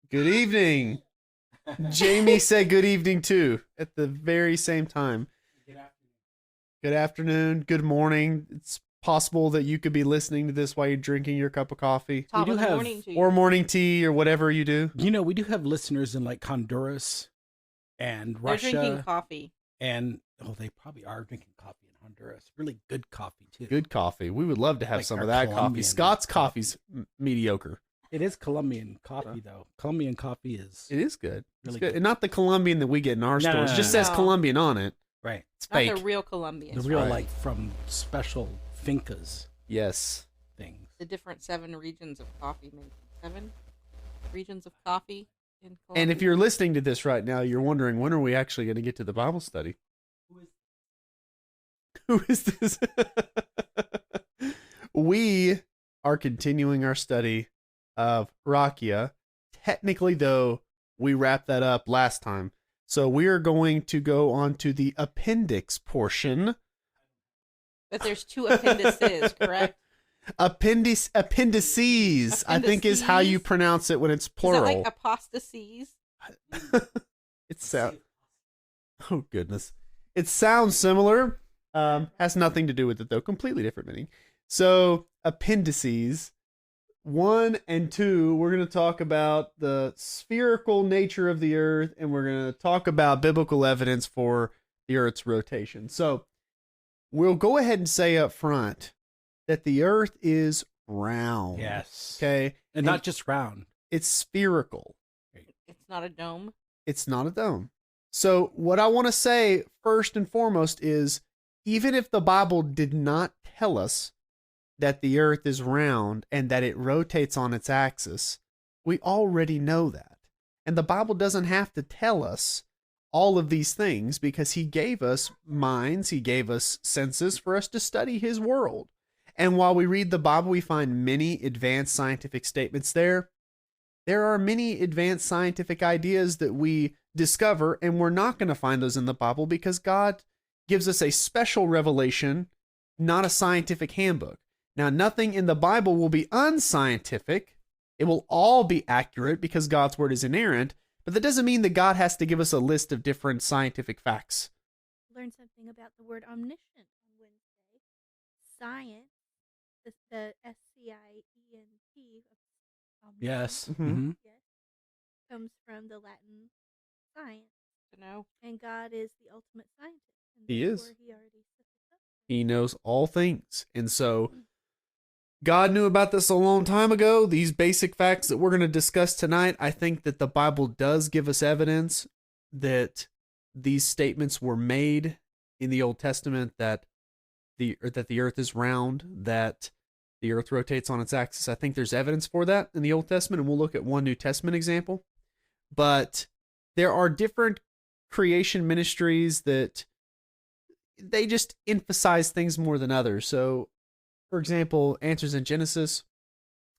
Good evening. Jamie said good evening too at the very same time. Good afternoon. Good morning. It's possible that you could be listening to this while you're drinking your cup of coffee. Top We of do the have- morning to you. Or morning tea or whatever you do. we do have listeners in like Honduras and They're Russia, drinking coffee. and they probably are drinking coffee in Honduras. Really good coffee too. Good coffee. We would love to have Like some our of that coffee. Colombian Scott's coffee's mediocre. It is Colombian coffee though. Colombian coffee is It is good. It's Really good. good. And not the Colombian that we get in our No, stores. no, It just no. says No. Colombian on it. right. It's Not fake. the real Colombians. The real right. like from special fincas Yes. things. The different 7 regions of coffee, maybe 7 regions of coffee in Colombia. And if you're listening to this right now, you're wondering, when are we actually going to get to the Bible study? Who is this? We are continuing our study of raqia. Technically, though, we wrapped that up last time. So we are going to go on to the appendix portion. But there's 2 appendices, correct? Appendices, I think, is how you Appendices? pronounce it when it's plural. Is that like apostasies? It sounds. Oh goodness, it sounds similar. Has nothing to do with it though. Completely different meaning. So appendices 1 and 2. We're going to talk about the spherical nature of the Earth, and we're going to talk about biblical evidence for the Earth's rotation. So we'll go ahead and say up front that the Earth is round. Yes. Okay. And not just round. It's spherical. It's not a dome. It's not a dome. So what I want to say first and foremost is, even if the Bible did not tell us that the Earth is round and that it rotates on its axis, we already know that. And the Bible doesn't have to tell us all of these things, because he gave us minds, he gave us senses for us to study his world. And while we read the Bible, we find many advanced scientific statements there. There are many advanced scientific ideas that we discover, and we're not going to find those in the Bible because God gives us a special revelation, not a scientific handbook. Now, nothing in the Bible will be unscientific. It will all be accurate because God's word is inerrant, but that doesn't mean that God has to give us a list of different scientific facts. Learned something about the word omniscient on Wednesday. Science, the SCIENT of omniscient, Yes. Mhm. Mm-hmm. yes, comes from the Latin science, You know? and God is the ultimate scientist. And He is. therefore He already set this up. He knows all things. And so God knew about this a long time ago. These basic facts that we're going to discuss tonight, I think that the Bible does give us evidence that these statements were made in the Old Testament, that the earth is round, that the earth rotates on its axis. I think there's evidence for that in the Old Testament, and we'll look at one New Testament example. But there are different creation ministries that they just emphasize things more than others. So, for example, Answers in Genesis,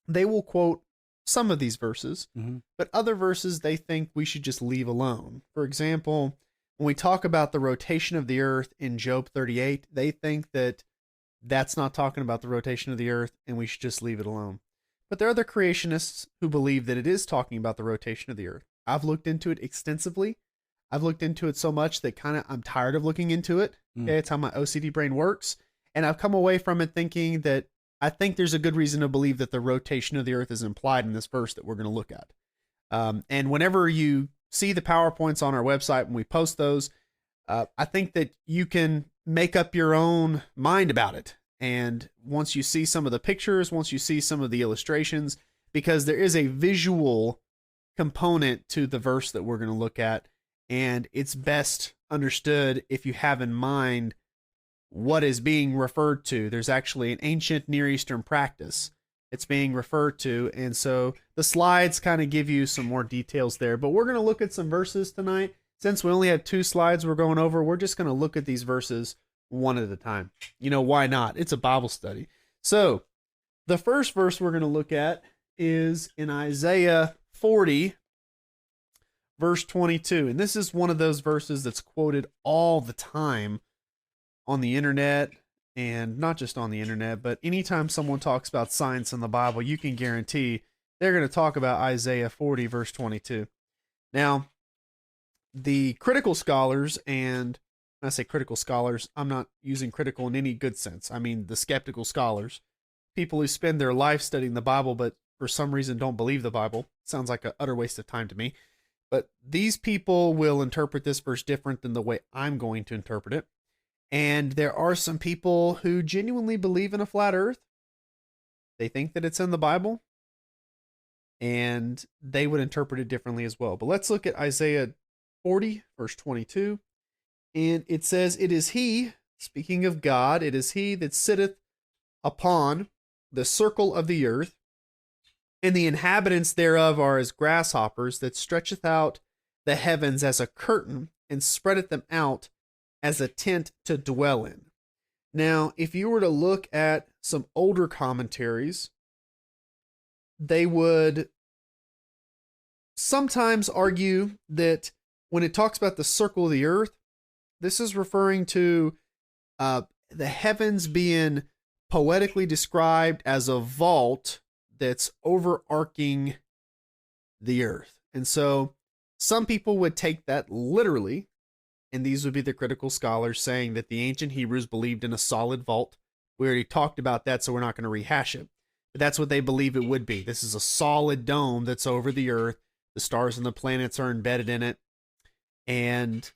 they will quote some of these verses, Mm-hmm. but other verses they think we should just leave alone. For example, when we talk about the rotation of the earth in Job 38, they think that that's not talking about the rotation of the earth and we should just leave it alone. But there are other creationists who believe that it is talking about the rotation of the earth. I've looked into it extensively. I've looked into it so much that I'm tired of looking into it. Okay, it's how my OCD brain works. And I've come away from it thinking that I think there's a good reason to believe that the rotation of the earth is implied in this verse that we're going to look at. And whenever you see the PowerPoints on our website when we post those, I think that you can make up your own mind about it. And once you see some of the pictures, once you see some of the illustrations, because there is a visual component to the verse that we're going to look at, and it's best understood if you have in mind what is being referred to. There's actually an ancient Near Eastern practice it's being referred to, and so the slides kind of give you some more details there. But we're going to look at some verses tonight. Since we only have 2 slides we're going over, we're just going to look at these verses one at a time. You know, why not? It's a Bible study. So the first verse we're going to look at is in Isaiah 40, verse 22. And this is one of those verses that's quoted all the time on the internet, and not just on the internet, but anytime someone talks about science in the Bible, you can guarantee they're going to talk about Isaiah 40, verse 22. Now, the critical scholars, and when I say critical scholars, I'm not using critical in any good sense. I mean the skeptical scholars, people who spend their life studying the Bible but for some reason don't believe the Bible. Sounds like an utter waste of time to me. But these people will interpret this verse different than the way I'm going to interpret it. And there are some people who genuinely believe in a flat earth. They think that it's in the Bible, and they would interpret it differently as well. But let's look at Isaiah 40, verse 22. And it says, "It is he," speaking of God, "it is he that sitteth upon the circle of the earth, and the inhabitants thereof are as grasshoppers, that stretcheth out the heavens as a curtain, and spreadeth them out as a tent to dwell in." Now, if you were to look at some older commentaries, they would sometimes argue that when it talks about the circle of the earth, this is referring to the heavens being poetically described as a vault that's overarching the earth. And so some people would take that literally, and these would be the critical scholars saying that the ancient Hebrews believed in a solid vault. We already talked about that, so we're not going to rehash it. But that's what they believe it would be. This is a solid dome that's over the earth. The stars and the planets are embedded in it. And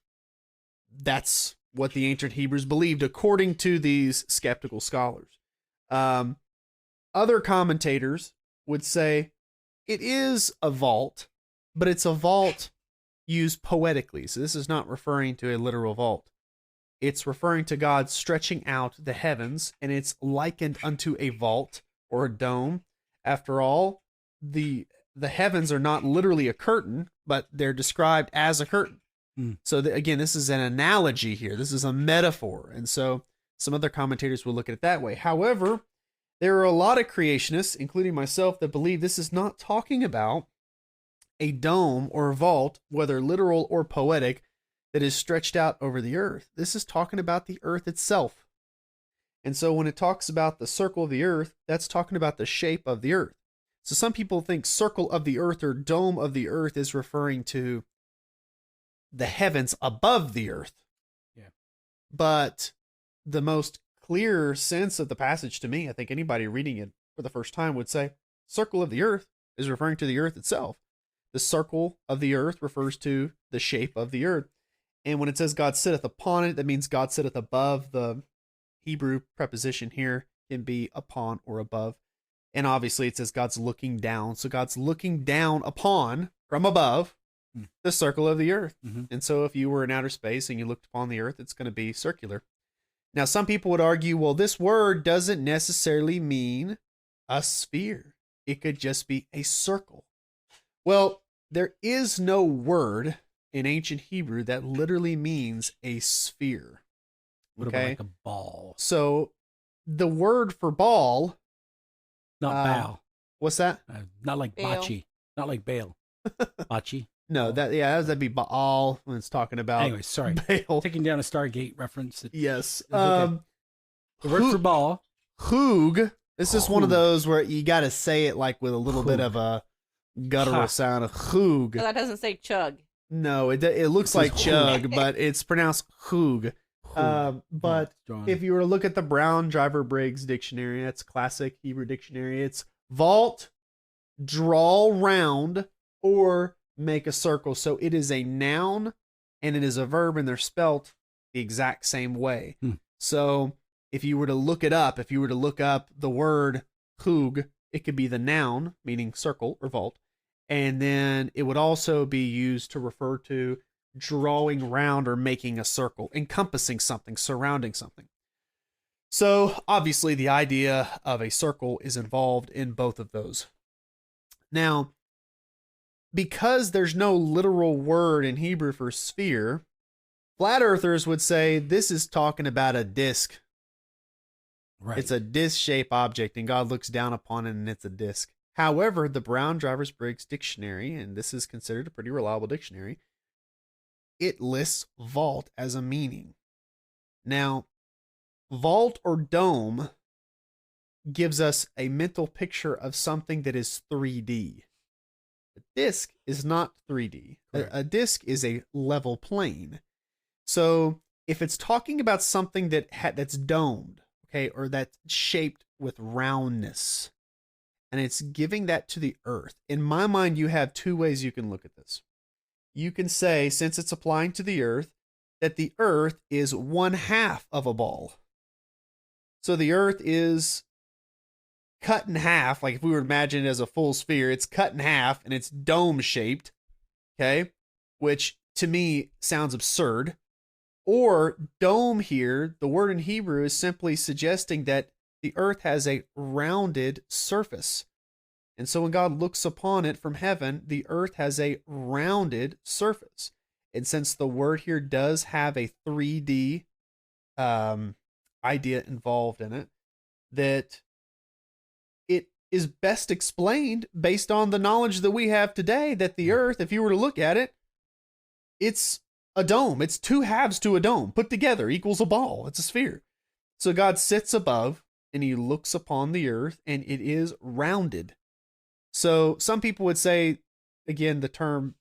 that's what the ancient Hebrews believed, according to these skeptical scholars. Other commentators would say it is a vault, but it's a vault used poetically. So this is not referring to a literal vault. It's referring to God stretching out the heavens, and it's likened unto a vault or a dome. After all, the heavens are not literally a curtain, but they're described as a curtain. So again, this is an analogy here. This is a metaphor. And so some other commentators will look at it that way. However, there are a lot of creationists, including myself, that believe this is not talking about a dome or a vault, whether literal or poetic, that is stretched out over the earth. This is talking about the earth itself. And so when it talks about the circle of the earth, that's talking about the shape of the earth. So some people think circle of the earth or dome of the earth is referring to the heavens above the earth. Yeah. But the most clear sense of the passage to me, I think anybody reading it for the first time would say, circle of the earth is referring to the earth itself. The circle of the earth refers to the shape of the earth. And when it says God sitteth upon it, that means God sitteth above. The Hebrew preposition here can be upon or above. And obviously it says God's looking down. So God's looking down upon, from above, the circle of the earth. And so if you were in outer space and you looked upon the earth, it's going to be circular. Now, some people would argue, well, this word doesn't necessarily mean a sphere. It could just be a circle. Well, there is no word in ancient Hebrew that literally means a sphere. What about like a ball? So the word for ball... Not bow. What's that? Not like Baal. bocce. Not like Baal. Bocce. No, that'd be Baal when it's talking about. Anyway, sorry. Baal. Taking down a Stargate reference. Yes. Okay. The word for ball. Hoog. This is one of those where you got to say it like with a little bit Hoog. of a guttural sound of hoog. So that doesn't say chug. No, it looks like chug, but it's pronounced hoog. But if you were to look at the Brown Driver Briggs dictionary, that's classic Hebrew dictionary. It's vault, draw round, or make a circle. So it is a noun and it is a verb, and they're spelt the exact same way. So if you were to look it up, if you were to look up the word hoog, it could be the noun, meaning circle or vault. And then it would also be used to refer to drawing round or making a circle, encompassing something, surrounding something. So obviously the idea of a circle is involved in both of those. Now, because there's no literal word in Hebrew for sphere, flat earthers would say this is talking about a disc. Right. It's a disc-shaped object, and God looks down upon it, and it's a disc. However, the Brown Driver Briggs dictionary, and this is considered a pretty reliable dictionary, it lists vault as a meaning. Now, vault or dome gives us a mental picture of something that is 3D. A disk is not 3D. A disk is a level plane. So if it's talking about something that's domed, okay, or that's shaped with roundness, and it's giving that to the earth, in my mind, you have two ways you can look at this. You can say, since it's applying to the earth, that the earth is 1/2 of a ball. So the earth is cut in half, like if we were to imagine it as a full sphere, it's cut in half and it's dome shaped, okay, which to me sounds absurd. Or dome here, the word in Hebrew is simply suggesting that the earth has a rounded surface. And so when God looks upon it from heaven, the earth has a rounded surface. And since the word here does have a 3D idea involved in it, that it is best explained based on the knowledge that we have today that the earth, if you were to look at it, it's a dome. It's 2 halves to a dome put together equals a ball. It's a sphere. So God sits above and he looks upon the earth and it is rounded. So some people would say, again, the term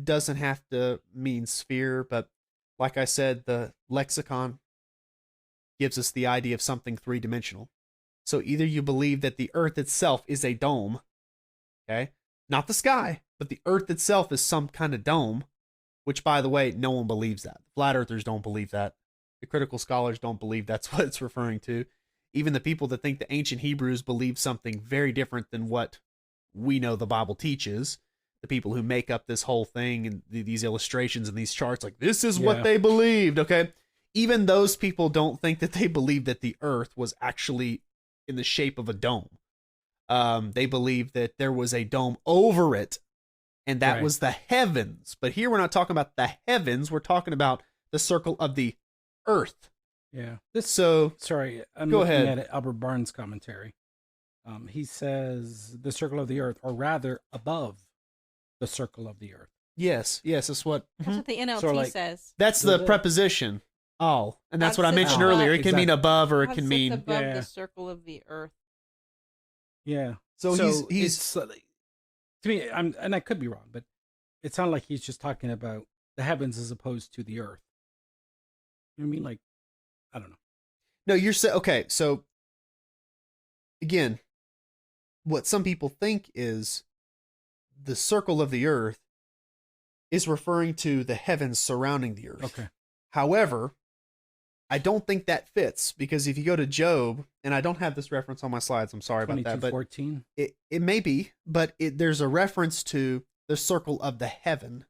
doesn't have to mean sphere, but like I said, the lexicon gives us the idea of something 3-dimensional. So either you believe that the earth itself is a dome, okay? Not the sky, but the earth itself is some kind of dome, which, by the way, no one believes that. Flat earthers don't believe that. The critical scholars don't believe that's what it's referring to. Even the people that think the ancient Hebrews believed something very different than what we know the Bible teaches, the people who make up this whole thing and these illustrations and these charts, like this is what they believed, okay? Even those people don't think that they believed that the earth was actually in the shape of a dome. They believe that there was a dome over it, and that was the heavens. But here we're not talking about the heavens. We're talking about the circle of the earth. Yeah. Sorry, I'm go looking ahead. at Albert Barnes' commentary. He says the circle of the earth, or rather above the circle of the earth. Yes, that's what. That's what the NLT says. That's the preposition, all. And that's what I mentioned earlier. It can mean above or it can mean above the circle of the earth. Yeah. So he's to me, and I could be wrong, but it sounded like he's just talking about the heavens as opposed to the earth. You know what I mean? Like, I don't know. No, you're saying, okay, so again, what some people think is the circle of the earth is referring to the heavens surrounding the earth. Okay. However, I don't think that fits, because if you go to Job, and I don't have this reference on my slides, I'm sorry about that, but 22:14. it may be, but there's a reference to the circle of the heaven,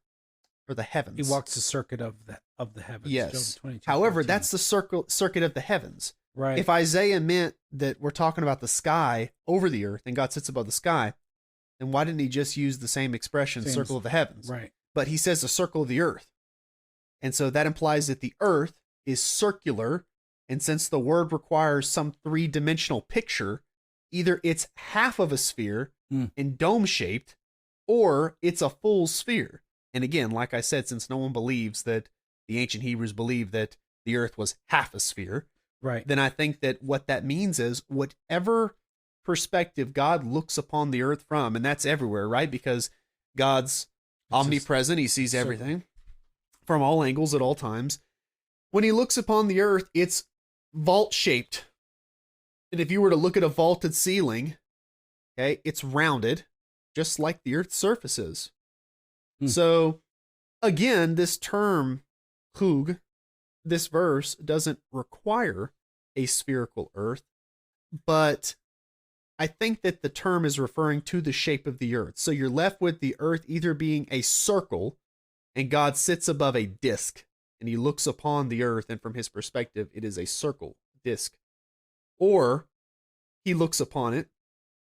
or the heavens. He walks the circuit of the heavens. Yes. Job 22:14. However, that's the circuit of the heavens. right. If Isaiah meant that we're talking about the sky over the earth and God sits above the sky, then why didn't he just use the same expression, circle of the heavens? Right. But he says the circle of the earth. And so that implies that the earth is circular. And since the word requires some 3-dimensional picture, either it's half of a sphere and dome shaped, or it's a full sphere. And again, like I said, since no one believes that the ancient Hebrews believed that the earth was half a sphere, right, then I think that what that means is whatever perspective God looks upon the earth from, and that's everywhere, right? Because God's omnipresent, he sees everything from all angles at all times. When he looks upon the earth, it's vault-shaped. And if you were to look at a vaulted ceiling, okay, it's rounded, just like the earth's surface is. So, again, this term, hug, this verse doesn't require a spherical earth, but I think that the term is referring to the shape of the earth. So you're left with the earth either being a circle, and God sits above a disc, and he looks upon the earth, and from his perspective, it is a circle, disc. Or he looks upon it,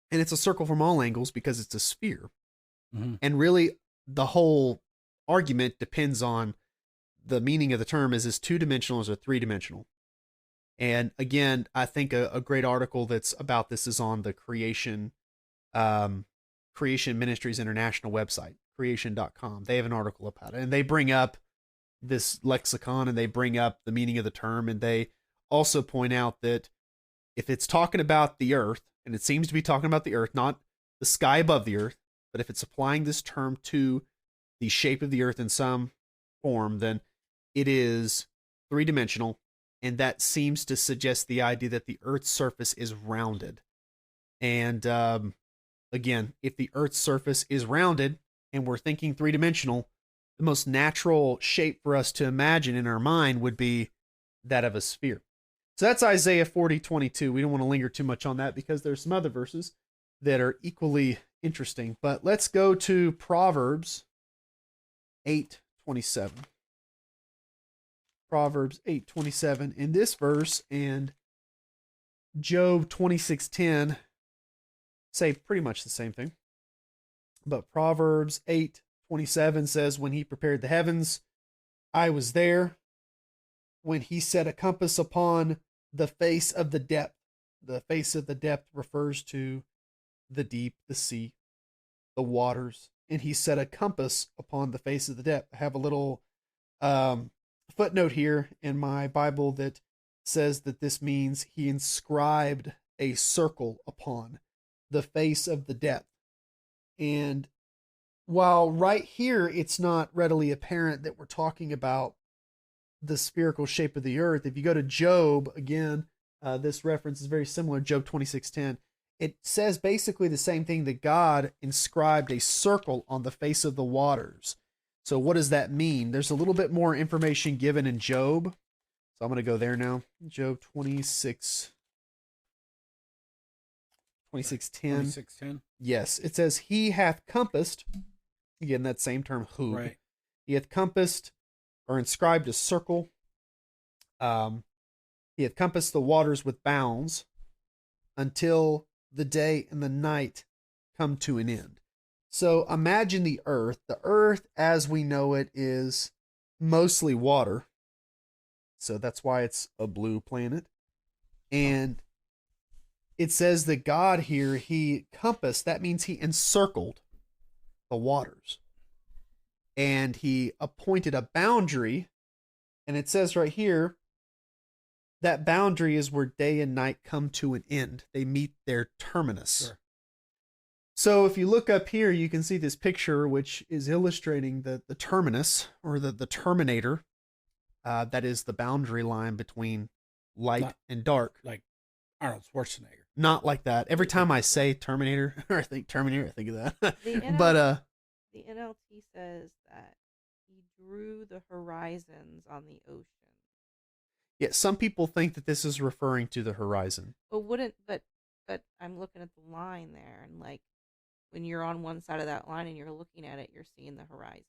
and it's a circle from all angles because it's a sphere. And really, the whole argument depends on the meaning of the term. Is this 2-dimensional or is it 3-dimensional? And again, I think a great article that's about this is on the Creation Ministries International website, Creation.com. They have an article about it, and they bring up this lexicon, and they bring up the meaning of the term, and they also point out that if it's talking about the earth, and it seems to be talking about the earth, not the sky above the earth, but if it's applying this term to the shape of the earth in some form, then it is three-dimensional, and that seems to suggest the idea that the earth's surface is rounded. And again, if the earth's surface is rounded and we're thinking three-dimensional, the most natural shape for us to imagine in our mind would be that of a sphere. So that's Isaiah 40:22. We don't want to linger too much on that because there's some other verses that are equally interesting. But let's go to Proverbs 8:27. Proverbs 8:27. In this verse and Job 26:10 say pretty much the same thing. But Proverbs 8:27 says, when he prepared the heavens, I was there. When he set a compass upon the face of the depth. The face of the depth refers to the deep, the sea, the waters. And he set a compass upon the face of the depth. I have a little footnote here in my Bible that says that this means he inscribed a circle upon the face of the depth. And while right here it's not readily apparent that we're talking about the spherical shape of the earth, if you go to Job, again, this reference is very similar, Job 26:10. It says basically the same thing, that God inscribed a circle on the face of the waters. So what does that mean? There's a little bit more information given in Job. So I'm going to go there now. Job 26:10. 26:10. Yes, it says, he hath compassed, again, that same term, who. Right. He hath compassed or inscribed a circle. He hath compassed the waters with bounds until the day and the night come to an end. So imagine the earth. The earth, as we know it, is mostly water. So that's why it's a blue planet. And it says that God here, he compassed, that means he encircled the waters. And he appointed a boundary. And it says right here, that boundary is where day and night come to an end. They meet their terminus. Sure. So if you look up here, you can see this picture, which is illustrating the terminus, or the terminator. That is the boundary line between light and dark. Like Arnold Schwarzenegger. Not like that. Every time I say Terminator, or I think Terminator, I think of that. The NLT says that he drew the horizons on the ocean. Yeah, some people think that this is referring to the horizon. But I'm looking at the line there, and like when you're on one side of that line and you're looking at it, you're seeing the horizon.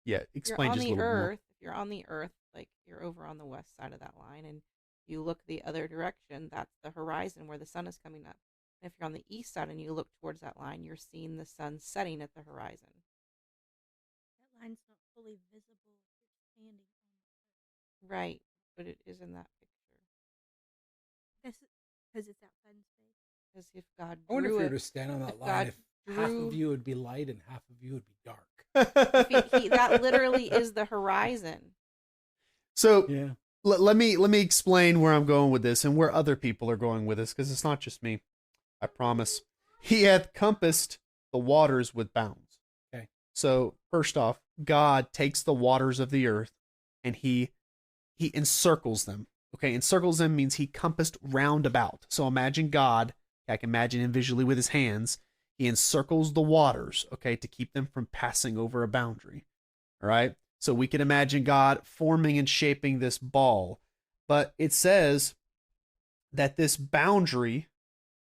Yeah, explain just a little more. If you're on the earth, like you're over on the west side of that line, and you look the other direction, that's the horizon where the sun is coming up. And if you're on the east side and you look towards that line, you're seeing the sun setting at the horizon. That line's not fully visible if you're standing on the earth. Right, but it is in that picture. That's because it's outside in space. Because if God I wonder if drew you it, were to stand on that if line, God if half drew- of you would be light and half of you would be dark. that literally is the horizon. So Yeah. let me explain where I'm going with this and where other people are going with this, because it's not just me. I promise. He hath compassed the waters with bounds. Okay. So first off, God takes the waters of the earth and he encircles them. Okay, encircles them means he compassed round about. So imagine God, I can imagine him visually with his hands. He encircles the waters, okay, to keep them from passing over a boundary. All right? So we can imagine God forming and shaping this ball. But it says that this boundary,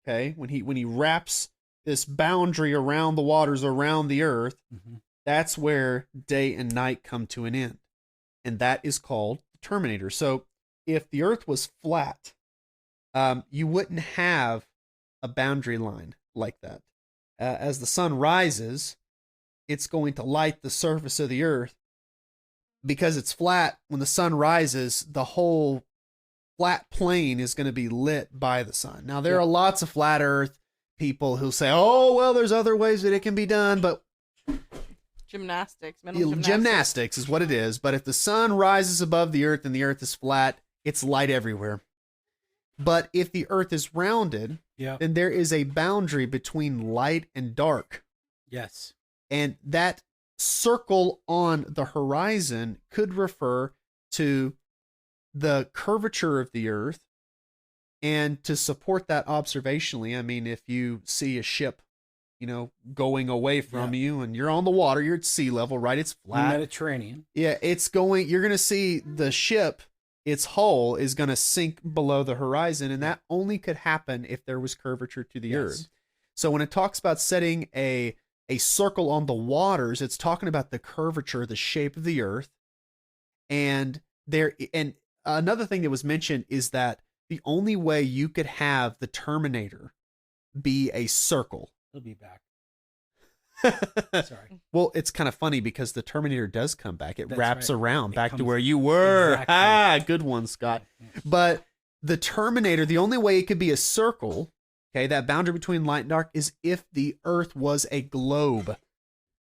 okay, when he wraps this boundary around the waters, around the earth, that's where day and night come to an end. And that is called the terminator. So if the earth was flat, you wouldn't have a boundary line like that. As the sun rises, it's going to light the surface of the earth. Because it's flat, when the sun rises, the whole flat plane is going to be lit by the sun. Now, there are lots of flat earth people who say, oh, well, there's other ways that it can be done, but Gymnastics, mental Yeah, gymnastics. gymnastics is what it is. But if the sun rises above the earth and the earth is flat, it's light everywhere. But if the earth is rounded, Yeah. then there is a boundary between light and dark. Yes. And that circle on the horizon could refer to the curvature of the earth. And to support that observationally, I mean, if you see a ship, going away from you and you're on the water, you're at sea level, right? It's flat. Mediterranean. Yeah, you're going to see the ship, its hull is going to sink below the horizon. And that only could happen if there was curvature to the earth. So when it talks about setting a circle on the waters, it's talking about the curvature, the shape of the earth. And another thing that was mentioned is that the only way you could have the Terminator be a circle. He'll be back. Sorry. Well, it's kind of funny because the Terminator does come back. It That's wraps right. around It back to comes- where you were. Exactly. Good one, Scott. Yeah. But the Terminator, the only way it could be a circle, okay, that boundary between light and dark, is if the earth was a globe.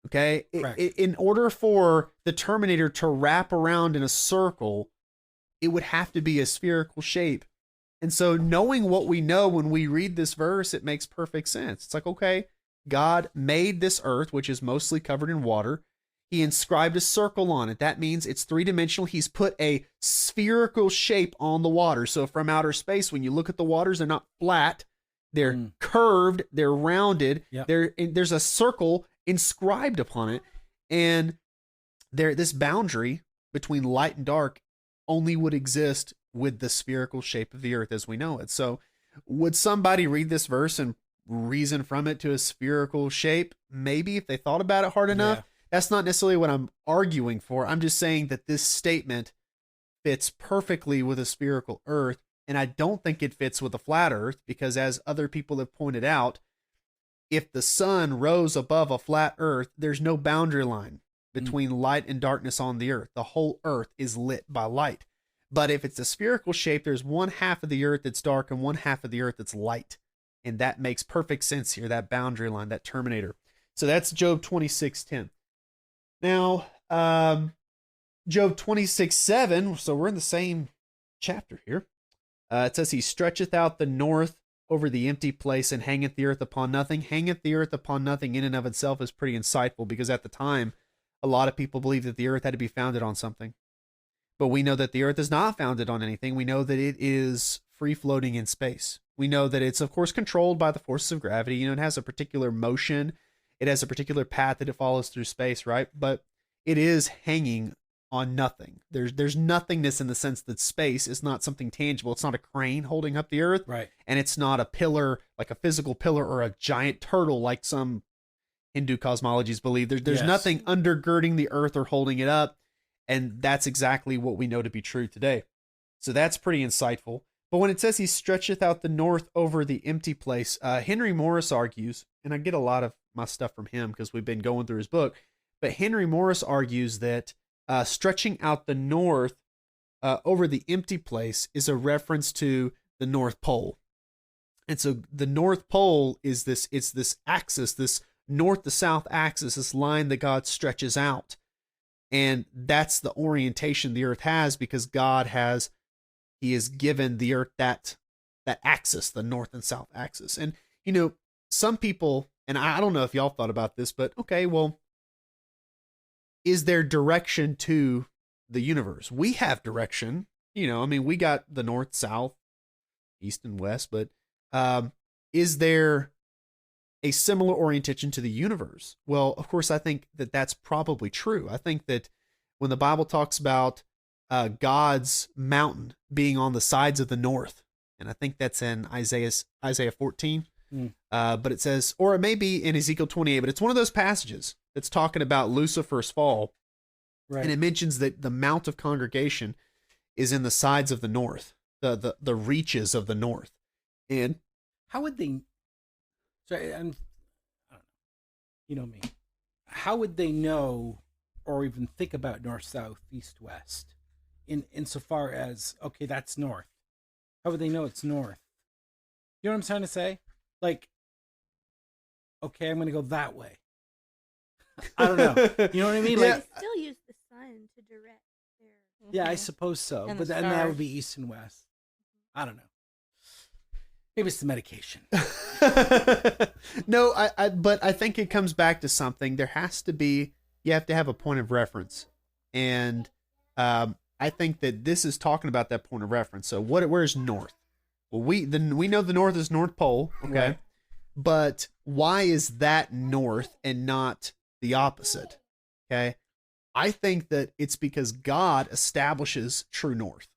Okay? Correct. In order for the Terminator to wrap around in a circle, it would have to be a spherical shape. And so knowing what we know when we read this verse, it makes perfect sense. It's like, okay, God made this earth, which is mostly covered in water. He inscribed a circle on it. That means it's three-dimensional. He's put a spherical shape on the water. So from outer space, when you look at the waters, they're not flat. They're curved. They're rounded. Yep. There's a circle inscribed upon it. And this boundary between light and dark only would exist with the spherical shape of the earth as we know it. So would somebody read this verse and reason from it to a spherical shape? Maybe if they thought about it hard enough. Yeah. That's not necessarily what I'm arguing for. I'm just saying that this statement fits perfectly with a spherical earth. And I don't think it fits with a flat earth because, as other people have pointed out, if the sun rose above a flat earth, there's no boundary line between light and darkness on the earth. The whole earth is lit by light. But if it's a spherical shape, there's one half of the earth that's dark and one half of the earth that's light. And that makes perfect sense here, that boundary line, that Terminator. So that's Job 26:10. Now, Job 26:7, so we're in the same chapter here. It says, he stretcheth out the north over the empty place and hangeth the earth upon nothing. Hangeth the earth upon nothing in and of itself is pretty insightful because at the time, a lot of people believed that the earth had to be founded on something. But we know that the earth is not founded on anything. We know that it is free floating in space. We know that it's, of course, controlled by the forces of gravity. It has a particular motion. It has a particular path that it follows through space, right? But it is hanging on nothing. There's nothingness in the sense that space is not something tangible. It's not a crane holding up the earth. Right. And it's not a pillar, like a physical pillar or a giant turtle like some Hindu cosmologies believe. There's Yes. nothing undergirding the earth or holding it up. And that's exactly what we know to be true today. So that's pretty insightful. But when it says he stretcheth out the north over the empty place, Henry Morris argues, and I get a lot of my stuff from him because we've been going through his book, but Henry Morris argues that stretching out the north over the empty place is a reference to the North Pole. And so the North Pole is it's this axis, this north to south axis, this line that God stretches out. And that's the orientation the earth has because he has given the earth that axis, the north and south axis. And, some people, and I don't know if y'all thought about this, but okay, well, is there direction to the universe? We have direction, we got the north, south, east, and west, but is there a similar orientation to the universe? Well, of course, I think that that's probably true. I think that when the Bible talks about God's mountain being on the sides of the north, and I think that's in Isaiah 14, but it says, or it may be in Ezekiel 28, but it's one of those passages that's talking about Lucifer's fall, Right. and it mentions that the mount of congregation is in the sides of the north, the reaches of the north, and How would they? Sorry, I don't know. You know me. How would they know, or even think about north, south, east, west, insofar as okay, that's north? How would they know it's north? You know what I'm trying to say? Like, okay, I'm going to go that way. I don't know. You know what I mean? Yeah. Like, They still use the sun to direct their. yeah, I Mhm. suppose so. And But the then that would stars. be east and west. I don't know. Maybe it's the medication. No, but I think it comes back to something. There has to be, you have to have a point of reference. And I think that this is talking about that point of reference. So where's north? Well, we know the north is North Pole, okay? Right. But why is that north and not the opposite? Okay? I think that it's because God establishes true north.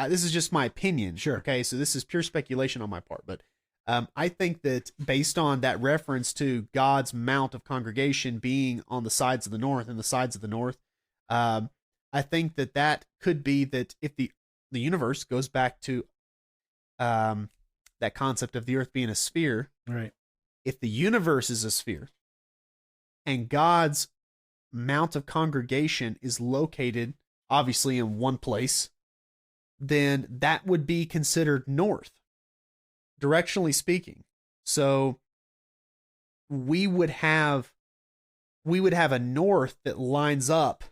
This is just my opinion. Sure. Okay, so this is pure speculation on my part, but I think that based on that reference to God's mount of congregation being on the sides of the north and the sides of the north, I think that could be that if the universe goes back to that concept of the earth being a sphere, Right. if the universe is a sphere and God's mount of congregation is located obviously in one place, then that would be considered north, directionally speaking. So we would have a north that lines up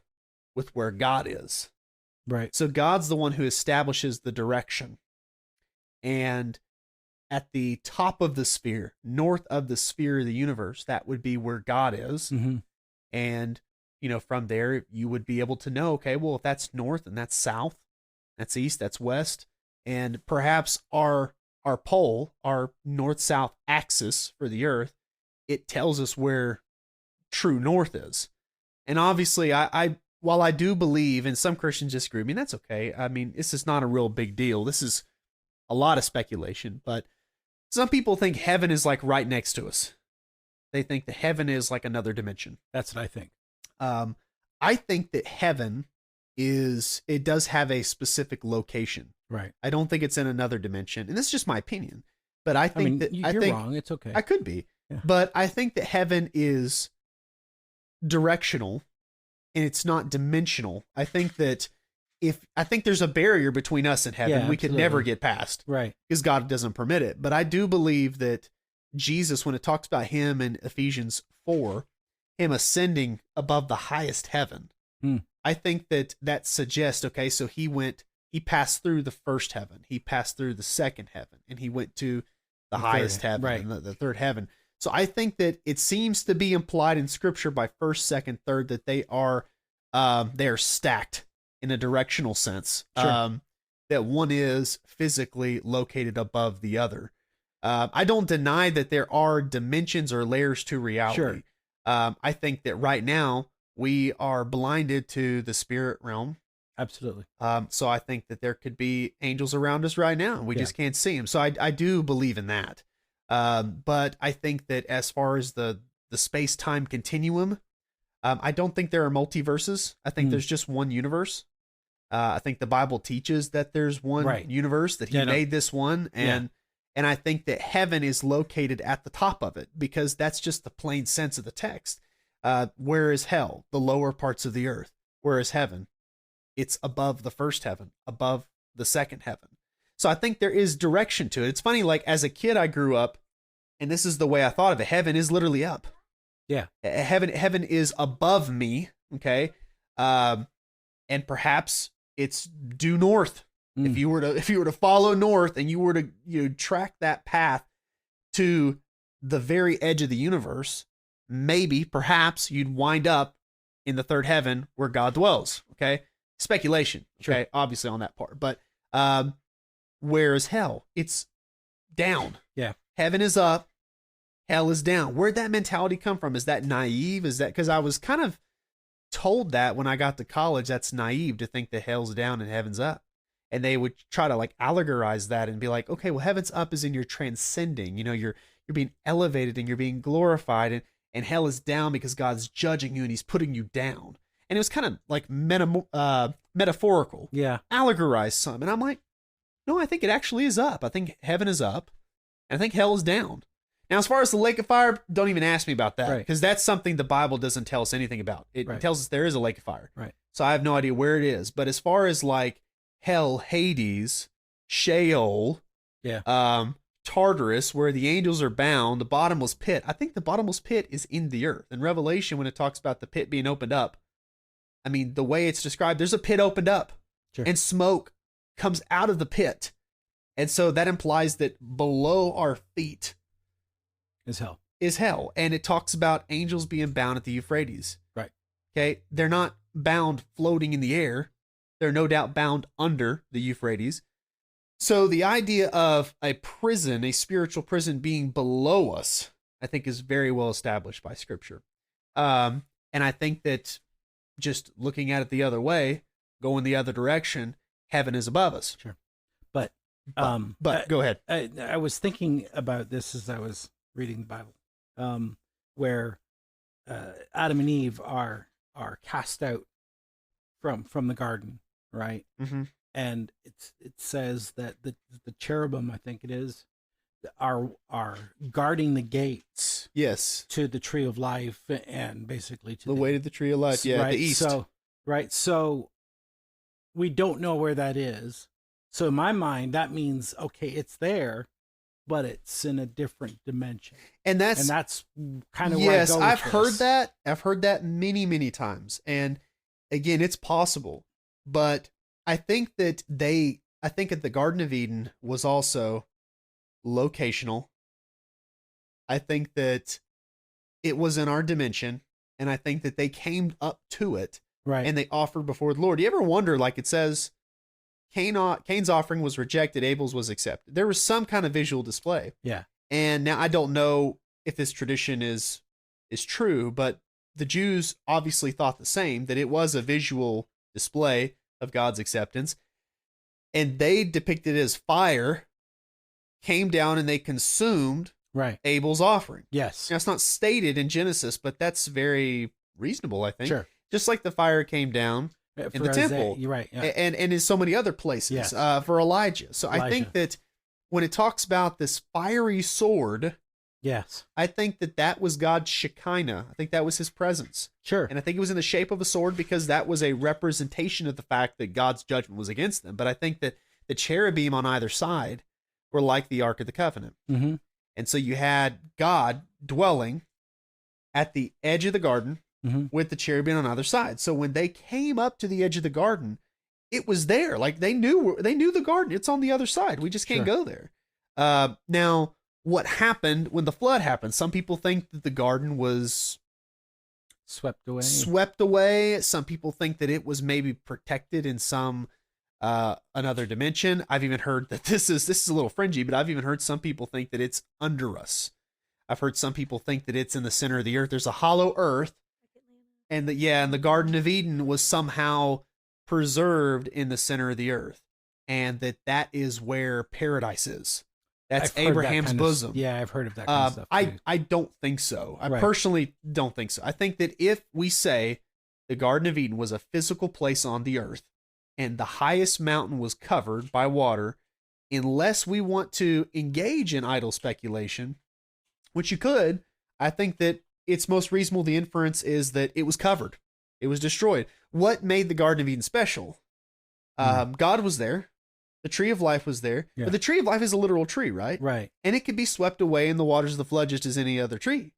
with where God is. Right. So God's the one who establishes the direction. And at the top of the sphere, north of the sphere of the universe, that would be where God is. Mm-hmm. And, from there, you would be able to know, okay, well, if that's north and that's south, that's east, that's west, and perhaps our pole, our north-south axis for the earth, it tells us where true north is. And obviously, while I do believe, and some Christians disagree with me, that's okay. I mean, this is not a real big deal. This is a lot of speculation, but some people think heaven is like right next to us. They think that heaven is like another dimension. That's what I think. I think that heaven it does have a specific location. Right. I don't think it's in another dimension, and this is just my opinion. But I think you're wrong. It's okay. I could be, Yeah. but I think that heaven is directional, and it's not dimensional. I think that there's a barrier between us and heaven, Yeah, we could never absolutely. get past Right. because God doesn't permit it. But I do believe that Jesus, when it talks about him in Ephesians 4, him ascending above the highest heaven, I think that suggests, okay, so he passed through the first heaven, he passed through the second heaven, and he went to the highest third, heaven, right. and the third heaven. So I think that it seems to be implied in Scripture by first, second, third that they are stacked in a directional sense. Sure. That one is physically located above the other. I don't deny that there are dimensions or layers to reality. Sure. I think that right now we are blinded to the spirit realm. Absolutely. So I think that there could be angels around us right now, and we Yeah. just can't see them. So I do believe in that. But I think that as far as the space-time continuum, I don't think there are multiverses. I think there's just one universe. I think the Bible teaches that there's one Right. universe, that he Yeah, no. made this one, and I think that heaven is located at the top of it, because that's just the plain sense of the text. Where is hell? The lower parts of the earth. Where is heaven? It's above the first heaven, above the second heaven. So I think there is direction to it. It's funny, like as a kid, I grew up, and this is the way I thought of it. Heaven is literally up. Yeah. Heaven is above me. Okay. And perhaps it's due north. If you were to follow north and you were to track that path to the very edge of the universe, maybe perhaps you'd wind up in the third heaven where God dwells. Okay, speculation. Okay, Sure. obviously on that part, but where is hell? It's down. Yeah. Heaven is up, hell is down. Where'd that mentality come from? Is that naive? Is that because I was kind of told that when I got to college? That's naive to think that hell's down and heaven's up. And they would try to like allegorize that and be like, okay, well, heaven's up is in you're transcending, you're being elevated and you're being glorified, and hell is down because God's judging you and he's putting you down. And it was kind of like metaphorical, Yeah. allegorized some. And I'm like, no, I think it actually is up. I think heaven is up and I think hell is down. Now, as far as the lake of fire, don't even ask me about that, Right. because that's something the Bible doesn't tell us anything about. It Right. tells us there is a lake of fire. Right. So I have no idea where it is. But as far as like hell, Hades, Sheol, Yeah. Tartarus, where the angels are bound, the bottomless pit. I think the bottomless pit is in the earth. In Revelation, when it talks about the pit being opened up, I mean, the way it's described, there's a pit opened up, Sure. and smoke comes out of the pit. And so that implies that below our feet Is hell. is hell. And it talks about angels being bound at the Euphrates. Right. Okay. They're not bound floating in the air. They're no doubt bound under the Euphrates. So the idea of a prison, a spiritual prison being below us, I think is very well established by Scripture. And I think that just looking at it the other way, going the other direction, heaven is above us. Sure. But go ahead. I was thinking about this as I was reading the Bible, where Adam and Eve are cast out from the garden, right? Mm-hmm. And it says that the cherubim, I think it is, are guarding the gates. Yes. To the tree of life, and basically to the way to the tree of life. Yeah, right, the east. So we don't know where that is. So in my mind, that means, okay, it's there, but it's in a different dimension. And that's kind of yes, where I go I've with heard this. that. I've heard that many, many times. And again, it's possible. But I think that the Garden of Eden was also locational. I think that it was in our dimension, and I think that they came up to it, right? And they offered before the Lord. You ever wonder, like it says, Cain's offering was rejected, Abel's was accepted. There was some kind of visual display. Yeah. And now I don't know if this tradition is true, but the Jews obviously thought the same, that it was a visual display of God's acceptance. And they depicted it as fire came down and they consumed right Abel's offering. Yes. Now, it's not stated in Genesis, but that's very reasonable, I think. Sure. Just like the fire came down in the temple. You're right. Yeah. And in so many other places. Yes. For Elijah. So I think that when it talks about this fiery sword, yes, I think that was God's Shekinah. I think that was his presence. Sure. And I think it was in the shape of a sword because that was a representation of the fact that God's judgment was against them. But I think that the cherubim on either side were like the Ark of the Covenant. Mm-hmm. And so you had God dwelling at the edge of the garden with the cherubim on either side. So when they came up to the edge of the garden, it was there. Like they knew the garden. It's on the other side. We just can't go there. Now, what happened when the flood happened? Some people think that the garden was swept away. Some people think that it was maybe protected in some another dimension. I've even heard that this is a little fringy, but I've even heard some people think that it's under us. I've heard some people think that it's in the center of the earth. There's a hollow earth, and the Garden of Eden was somehow preserved in the center of the earth, and that is where paradise is. That's Abraham's bosom. Yeah, I've heard of that kind of stuff too. I don't think so. I personally don't think so. I think that if we say the Garden of Eden was a physical place on the earth, and the highest mountain was covered by water, unless we want to engage in idle speculation, which you could, I think that it's most reasonable the inference is that it was covered. It was destroyed. What made the Garden of Eden special? God was there. The tree of life was there. Yeah. But the tree of life is a literal tree, right? Right. And it could be swept away in the waters of the flood just as any other tree.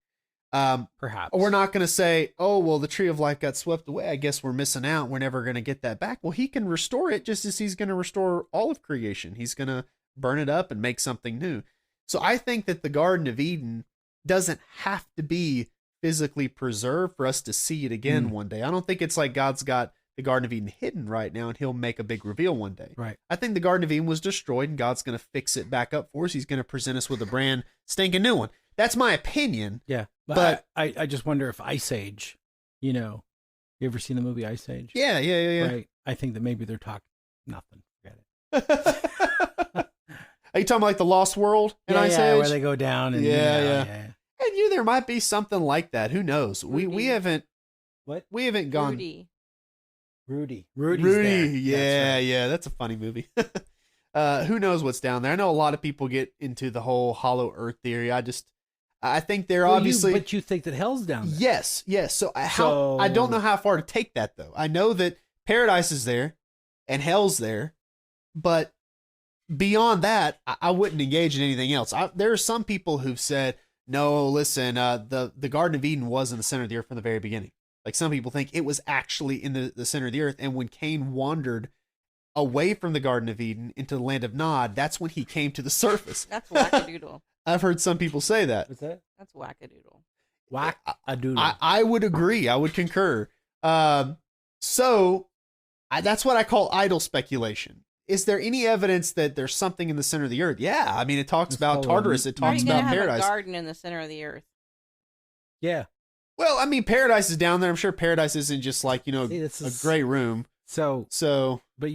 Perhaps. We're not going to say, oh, well, the tree of life got swept away. I guess we're missing out. We're never going to get that back. Well, he can restore it just as he's going to restore all of creation. He's going to burn it up and make something new. So I think that the Garden of Eden doesn't have to be physically preserved for us to see it again one day. I don't think it's like God's got the Garden of Eden hidden right now and he'll make a big reveal one day. Right. I think the Garden of Eden was destroyed and God's going to fix it back up for us. He's going to present us with a brand stinking new one. That's my opinion. Yeah. But I just wonder if Ice Age, you ever seen the movie Ice Age? Yeah. Right. I think that maybe they're talking nothing. Forget it. Are you talking about like the Lost World in Ice Age? Where they go down and yeah. And there might be something like that. Who knows? We haven't gone. Rudy. Yeah. That's a funny movie. Who knows what's down there? I know a lot of people get into the whole hollow earth theory. I think they're obviously. But you think that hell's down there? Yes. So I don't know how far to take that though. I know that paradise is there, and hell's there, but beyond that, I wouldn't engage in anything else. There are some people who've said, no, listen, the Garden of Eden was in the center of the earth from the very beginning. Like some people think it was actually in the center of the earth. And when Cain wandered away from the Garden of Eden into the land of Nod, that's when he came to the surface. That's wackadoodle. I've heard some people say that. What's that? That's wackadoodle. Wackadoodle. I would agree. I would concur. So that's what I call idle speculation. Is there any evidence that there's something in the center of the earth? Yeah. I mean, it talks about Tartarus. It How are talks you gonna about have paradise. a garden in the center of the earth? Yeah. Well, I mean, paradise is down there. I'm sure paradise isn't just like, See, a gray room. So, but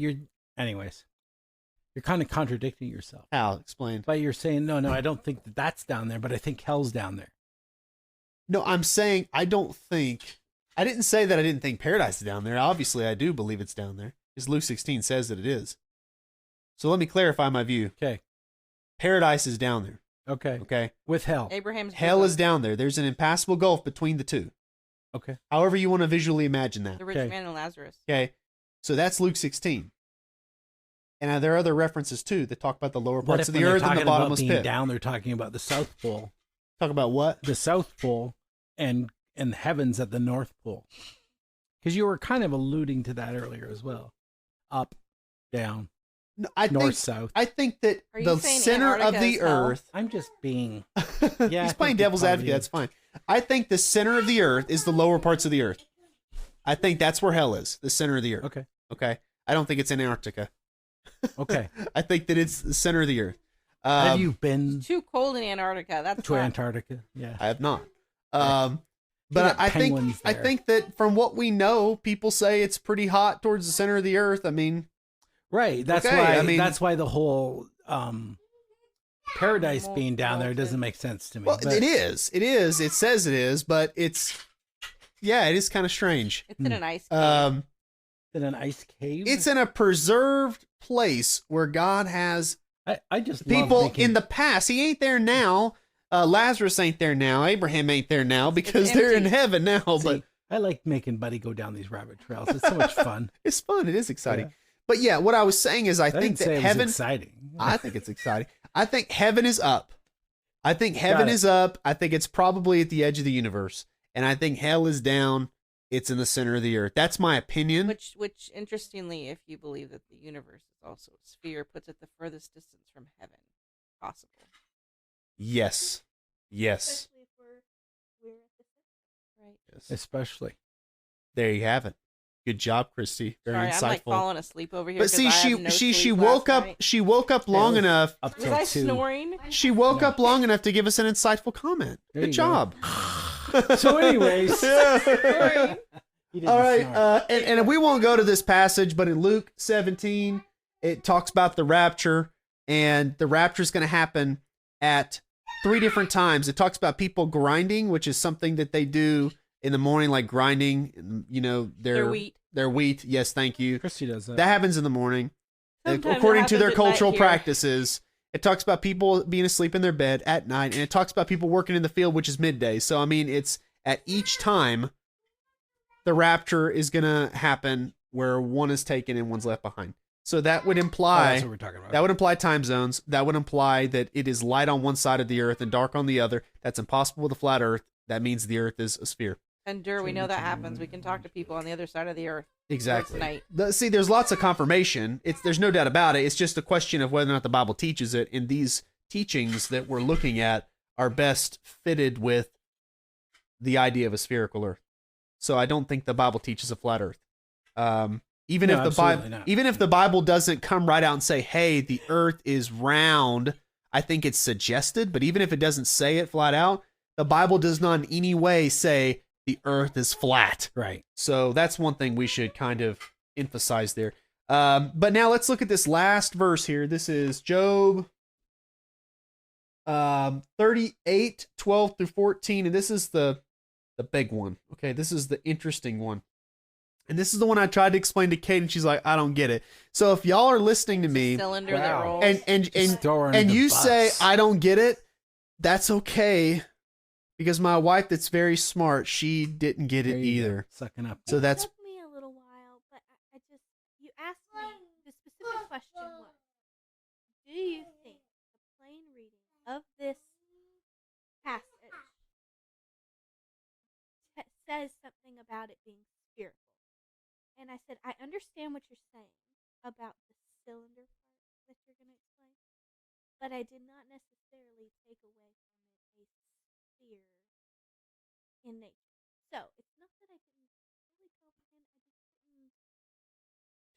anyways, you're kind of contradicting yourself. How? Explain. But you're saying, no, I don't think that's down there, but I think hell's down there. No, I'm saying I didn't say that I didn't think paradise is down there. Obviously, I do believe it's down there, because Luke 16 says that it is. So let me clarify my view. Okay. Paradise is down there. Okay. With hell. Abraham's Hell bosom. is down there. There's an impassable gulf between the two. Okay. However you want to visually imagine that. The rich man and Lazarus. Okay. So that's Luke 16. And there are other references too that talk about the lower parts of the earth and the bottomless pit. Down, they're talking about the South Pole. Talk about what? The South Pole and the heavens at the North Pole. Because you were kind of alluding to that earlier as well. Up, down, No, north, south. I think that Are you the saying center of Antarctica the is hell? earth. I'm just being. Yeah, he's playing devil's advocate. That's fine. I think the center of the earth is the lower parts of the earth. I think that's where hell is, the center of the earth. Okay. I don't think it's in Antarctica. Okay. I think that it's the center of the earth. Have you been It's too cold in Antarctica. That's to why. Antarctica? Yeah. I have not. They But got I think penguins I there. think that from what we know, people say it's pretty hot towards the center of the earth. I mean, Right. That's Okay, why. I mean- that's why the whole paradise being down there Molten. doesn't make sense to me. well, but it is. It is. It says it is, but it is kind of strange. It's in an ice cave. in an ice cave. It's in a preserved place where God has I just love people making- in the past. He ain't there now. Lazarus ain't there now. Abraham ain't there now because they're in empty. heaven now. See, But I like making Buddy go down these rabbit trails. It's so much fun. it's fun. It is exciting. Yeah. But yeah, what I was saying is, I think didn't say that it was heaven. exciting. I think it's exciting. I think heaven is up. I think heaven it. is up. I think it's probably at the edge of the universe, and I think hell is down. It's in the center of the earth. That's my opinion. Which interestingly, if you believe that the universe is also a sphere, puts it the furthest distance from heaven possible. Yes. Especially if we're at the center. Right. Yes. Especially. There you have it. Good job, Christy. Very Sorry, insightful. I'm like falling asleep over here. But see, 'cause I she have no she sleep woke last up. night. She woke up long was enough. Up Was till I 2. snoring? She woke No. up long enough to give us an insightful comment. There Good you job. So anyways. Yeah. He didn't All right, snore. and we won't go to this passage, but in Luke 17, it talks about the rapture, and the rapture is going to happen at 3 different times. It talks about people grinding, which is something that they do in the morning, like grinding, Their wheat. Their wheat. Yes, thank you. Christy does that. That happens in the morning. Sometimes According it to their happens at night cultural here. practices. It talks about people being asleep in their bed at night, and it talks about people working in the field, which is midday. So, I mean, it's at each time the rapture is going to happen where one is taken and one's left behind. So that would Oh, imply that's what we're talking about. that would imply time zones. That would imply that it is light on one side of the earth and dark on the other. That's impossible with a flat earth. That means the earth is a sphere. And we know that happens. We can talk to people on the other side of the earth. Exactly. Night. See, there's lots of confirmation. There's no doubt about it. It's just a question of whether or not the Bible teaches it. And these teachings that we're looking at are best fitted with the idea of a spherical earth. So I don't think the Bible teaches a flat earth. Even No, if the absolutely Bible, not. even if the Bible doesn't come right out and say, "Hey, the earth is round," I think it's suggested. But even if it doesn't say it flat out, the Bible does not in any way say the earth is flat. Right. So that's one thing we should kind of emphasize there. But now let's look at this last verse here. This is Job 38, 12 through 14. And this is the big one. Okay, this is the interesting one. And this is the one I tried to explain to Kate, and she's like, I don't get it. So if y'all are listening to me Cylinder that Wow. rolls. and throw her under the you bus. say I don't get it, that's okay. Because my wife that's very smart, she didn't get There it you go, either. sucking up. So It that's took me a little while, but I just, you asked me, the specific question was, do you think the plain reading of this passage says something about it being spherical? And I said, I understand what you're saying about the cylinder part that you're going to explain, but I did not necessarily take away from it a sphere in nature. So it's not that I didn't fully comprehend, I just didn't.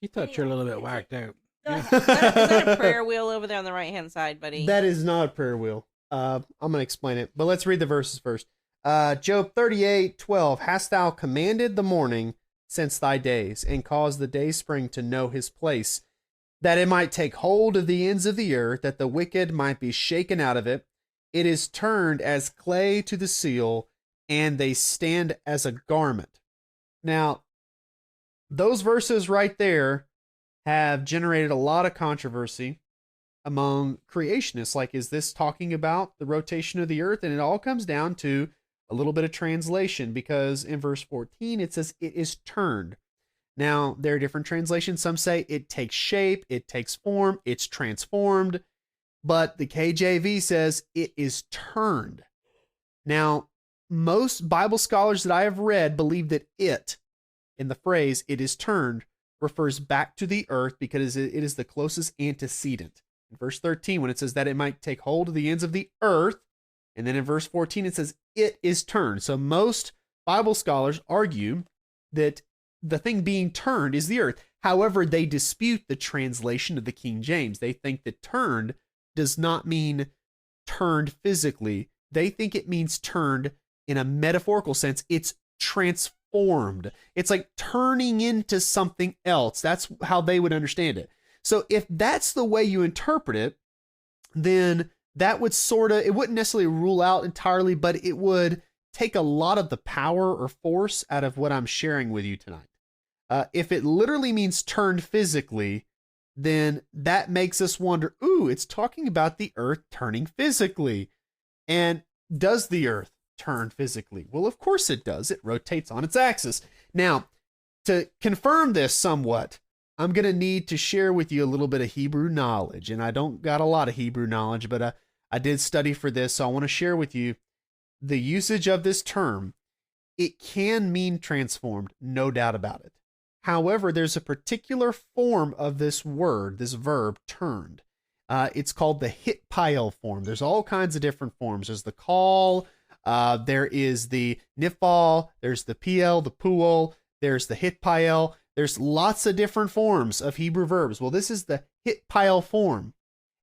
You thought you're a little bit Anyway, whacked out. Go ahead. Is that a prayer wheel over there on the right-hand side, buddy? That is not a prayer wheel. I'm going to explain it, but let's read the verses first. Job 38:12. Hast thou commanded the morning since thy days, and caused the day spring to know his place, that it might take hold of the ends of the earth, that the wicked might be shaken out of it? It is turned as clay to the seal, and they stand as a garment. Now, those verses right there have generated a lot of controversy among creationists. Like, is this talking about the rotation of the earth? And it all comes down to a little bit of translation, because in verse 14 it says it is turned. Now, there are different translations. Some say it takes shape, it takes form, it's transformed, but the KJV says it is turned. Now, most Bible scholars that I have read believe that it, in the phrase it is turned, refers back to the earth because it is the closest antecedent. In verse 13, when it says that it might take hold of the ends of the earth, and then in verse 14 it says it is turned. So most Bible scholars argue that the thing being turned is the earth. However, they dispute the translation of the King James. They think that turned does not mean turned physically. They think it means turned in a metaphorical sense. It's transformed. It's like turning into something else. That's how they would understand it. So if that's the way you interpret it, then that would it wouldn't necessarily rule out entirely, but it would take a lot of the power or force out of what I'm sharing with you tonight. If it literally means turned physically, then that makes us wonder, it's talking about the earth turning physically. And does the earth turn physically? Well, of course it does. It rotates on its axis. Now, to confirm this somewhat, I'm going to need to share with you a little bit of Hebrew knowledge. And I don't got a lot of Hebrew knowledge, but I did study for this. So I want to share with you the usage of this term. It can mean transformed, no doubt about it. However, there's a particular form of this word, this verb, turned. It's called the hitpael form. There's all kinds of different forms. There's the call, there is the nifal, there's the piel, the puol, there's the hitpael. There's lots of different forms of Hebrew verbs. Well, this is the hitpael form,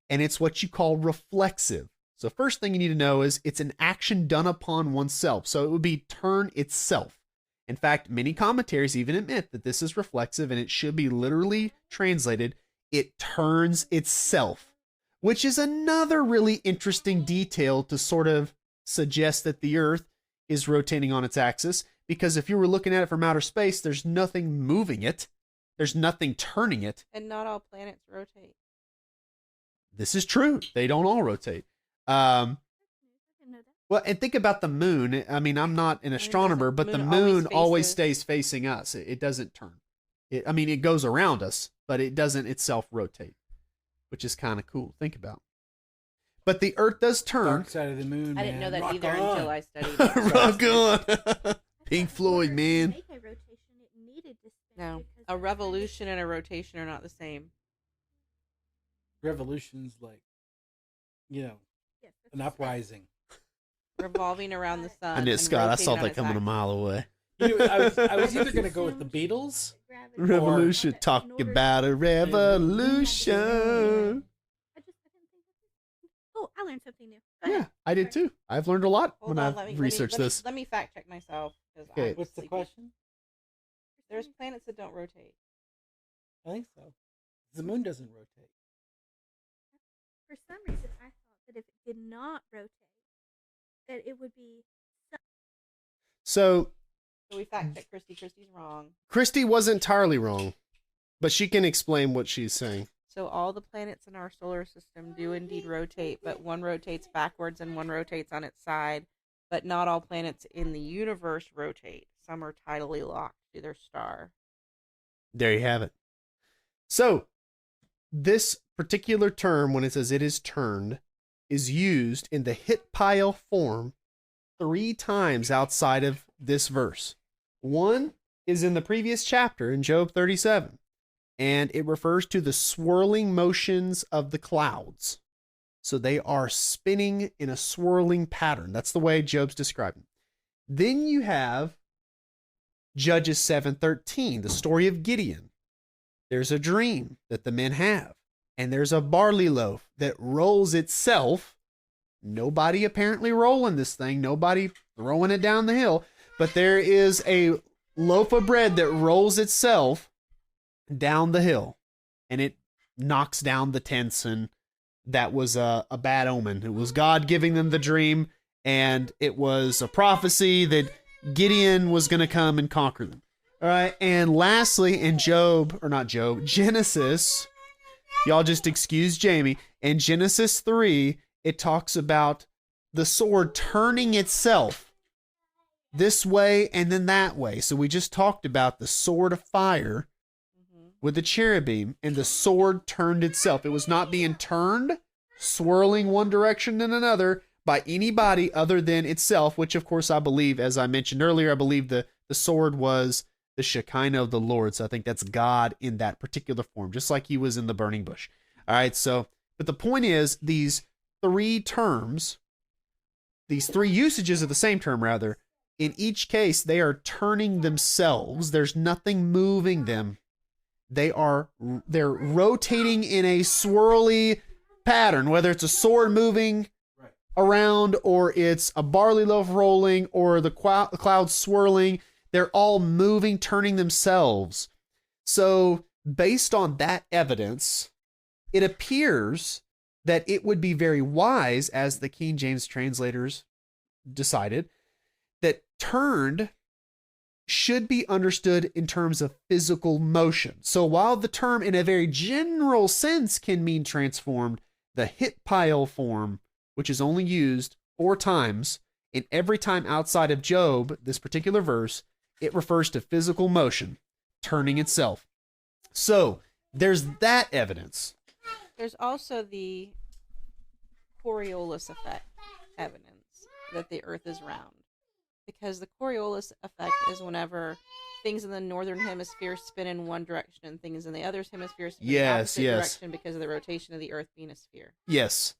and it's what you call reflexive. So first thing you need to know is it's an action done upon oneself. So it would be turn itself. In fact, many commentaries even admit that this is reflexive, and it should be literally translated, it turns itself, which is another really interesting detail to sort of suggest that the earth is rotating on its axis. Because if you were looking at it from outer space, there's nothing moving it. There's nothing turning it. And not all planets rotate. This is true. They don't all rotate. Well, and think about the moon. I mean, I'm not an astronomer, but the moon always stays facing us. It doesn't turn. It goes around us, but it doesn't itself rotate, which is kind of cool. Think about. But the Earth does turn. Dark side of the moon. I didn't know that Rock either on. until I studied it. Rock on. Pink Floyd, man. No, a revolution and a rotation are not the same. Revolution's like, an uprising. Revolving around the sun. I knew, Scott. I saw rotating on that its coming a axis. mile away. I was either going to go with the Beatles. Revolution. Talk about a revolution. Oh, I learned something new. Yeah, I did too. I've learned a lot Hold when on, I've researched this. Let me fact check myself. Okay. What's the question? There's planets that don't rotate. I think so. The moon doesn't rotate. For some reason, I thought that if it did not rotate, that it would be. So we fact check Christy. Christy's wrong. Christy wasn't entirely wrong, but she can explain what she's saying. So all the planets in our solar system do indeed rotate, but one rotates backwards and one rotates on its side. But not all planets in the universe rotate. Some are tidally locked to their star. There you have it. So this particular term, when it says it is turned, is used in the hit pile form 3 times outside of this verse. One is in the previous chapter in Job 37, and it refers to the swirling motions of the clouds. So they are spinning in a swirling pattern. That's the way Job's describing. Then you have Judges 7:13, the story of Gideon. There's a dream that the men have, and there's a barley loaf that rolls itself. Nobody apparently rolling this thing, nobody throwing it down the hill, but there is a loaf of bread that rolls itself down the hill, and it knocks down the tents, and that was a bad omen. It was God giving them the dream, and it was a prophecy that Gideon was going to come and conquer them. All right, and lastly, in Genesis, y'all just excuse Jamie, in Genesis 3, it talks about the sword turning itself this way and then that way. So we just talked about the sword of fire with the cherubim, and the sword turned itself. It was not being turned, swirling one direction and another by anybody other than itself, which of course I believe, as I mentioned earlier, I believe the sword was the Shekinah of the Lord. So I think that's God in that particular form, just like he was in the burning bush. All right, so, but the point is, these 3 terms, these 3 usages of the same term rather, in each case, they are turning themselves. There's nothing moving them. They're rotating in a swirly pattern, whether it's a sword moving around or it's a barley loaf rolling or the clouds swirling. They're all moving, turning themselves. So based on that evidence, it appears that it would be very wise, as the King James translators decided, that turned should be understood in terms of physical motion. So while the term in a very general sense can mean transformed, the hit pile form, which is only used 4 times, and every time outside of Job, this particular verse, it refers to physical motion, turning itself. So there's that evidence. There's also the Coriolis effect evidence that the earth is round. Because the Coriolis effect is whenever things in the northern hemisphere spin in one direction and things in the other hemisphere spin in the opposite direction because of the rotation of the earth being a sphere. Yes.